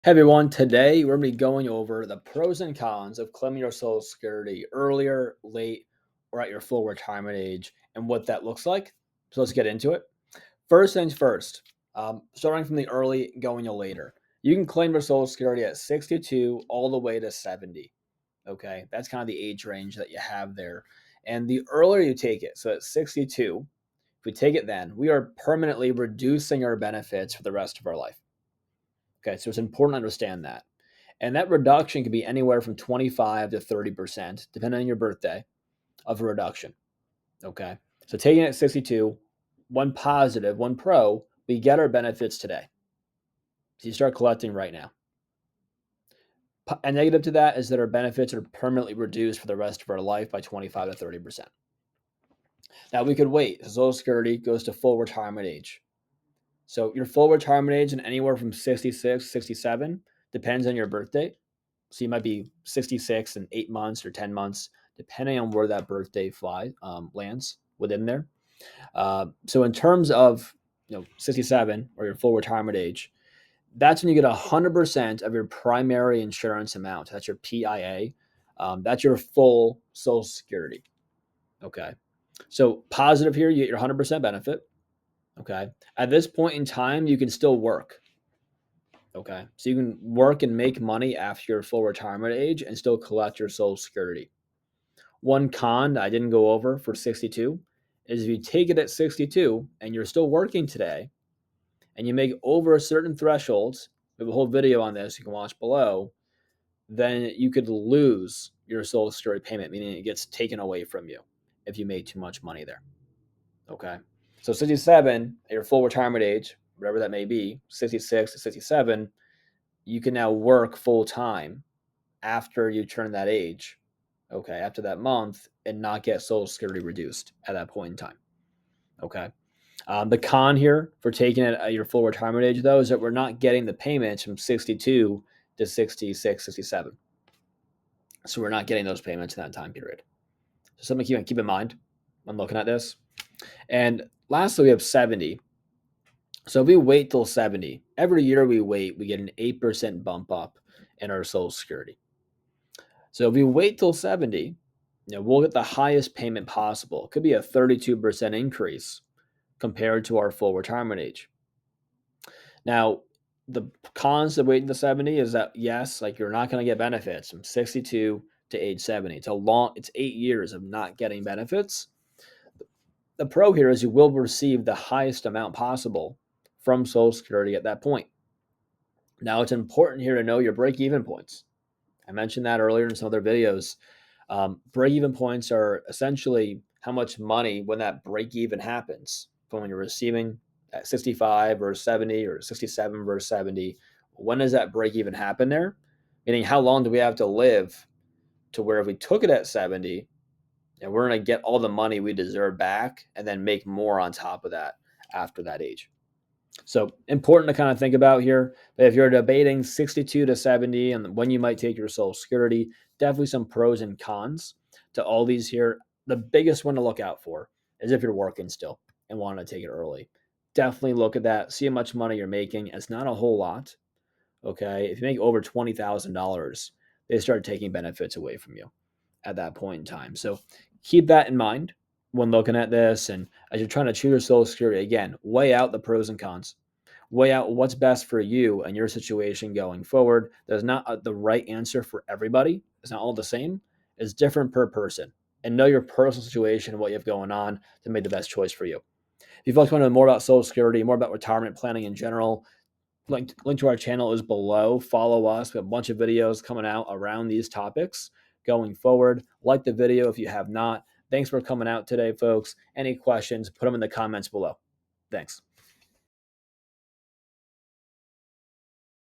Hey everyone, today we're going to be going over the pros and cons of claiming your Social Security earlier, late, or at your full retirement age and what that looks like. So let's get into it. First things first, starting from the early, going to later. You can claim your Social Security at 62 all the way to 70. Okay, that's kind of the age range that you have there. And the earlier you take it, so at 62, if we take it then, we are permanently reducing our benefits for the rest of our life. Okay, so it's important to understand that. And that reduction can be anywhere from 25 to 30%, depending on your birthday, of a reduction. Okay. So taking it at 62, one positive, one pro, we get our benefits today. So you start collecting right now. A negative to that is that our benefits are permanently reduced for the rest of our life by 25 to 30%. Now we could wait. So Social Security goes to full retirement age. So your full retirement age and anywhere from 66, 67, depends on your birth date. So you might be 66 in 8 months or 10 months, depending on where that birthday lands within there. So in terms of 67 or your full retirement age, that's when you get 100% of your primary insurance amount. That's your PIA. That's your full Social Security. Okay. So positive here, you get your 100% benefit. Okay. At this point in time, you can still work. Okay. So you can work and make money after your full retirement age and still collect your Social Security. One con I didn't go over for 62 is if you take it at 62 and you're still working today and you make over a certain threshold, we have a whole video on this you can watch below, then you could lose your Social Security payment, meaning it gets taken away from you if you made too much money there. Okay. So 67 at your full retirement age, whatever that may be, 66 to 67, you can now work full time after you turn that age, okay, after that month, and not get Social Security reduced at that point in time. Okay. The con here for taking it at your full retirement age, though, is that we're not getting the payments from 62 to 66, 67. So we're not getting those payments in that time period. So something to keep in mind when looking at this. And lastly, we have 70. So if we wait till 70, every year we wait, we get an 8% bump up in our Social Security. So if we wait till 70, we'll get the highest payment possible. It could be a 32% increase compared to our full retirement age. Now, the cons of waiting to 70 is that yes, like you're not going to get benefits from 62 to age 70. It's 8 years of not getting benefits. The pro here is you will receive the highest amount possible from Social Security at that point. Now, it's important here to know your break-even points. I mentioned that earlier in some other videos. Break-even points are essentially how much money when that break-even happens. From when you're receiving at 65 or 70 or 67 versus 70, when does that break-even happen there? Meaning, how long do we have to live to where if we took it at 70, and we're going to get all the money we deserve back and then make more on top of that after that age. So important to kind of think about here. But if you're debating 62 to 70 and when you might take your Social Security, definitely some pros and cons to all these here. The biggest one to look out for is if you're working still and want to take it early. Definitely look at that. See how much money you're making. It's not a whole lot. Okay. If you make over $20,000, they start taking benefits away from you at that point in time. So keep that in mind when looking at this. And as you're trying to choose your Social Security, again, weigh out the pros and cons. Weigh out what's best for you and your situation going forward. There's not the right answer for everybody. It's not all the same. It's different per person. And know your personal situation and what you have going on to make the best choice for you. If you folks want to know more about Social Security, more about retirement planning in general, link to our channel is below. Follow us. We have a bunch of videos coming out around these topics going forward. Like the video if you have not. Thanks for coming out today, folks. Any questions, put them in the comments below. Thanks.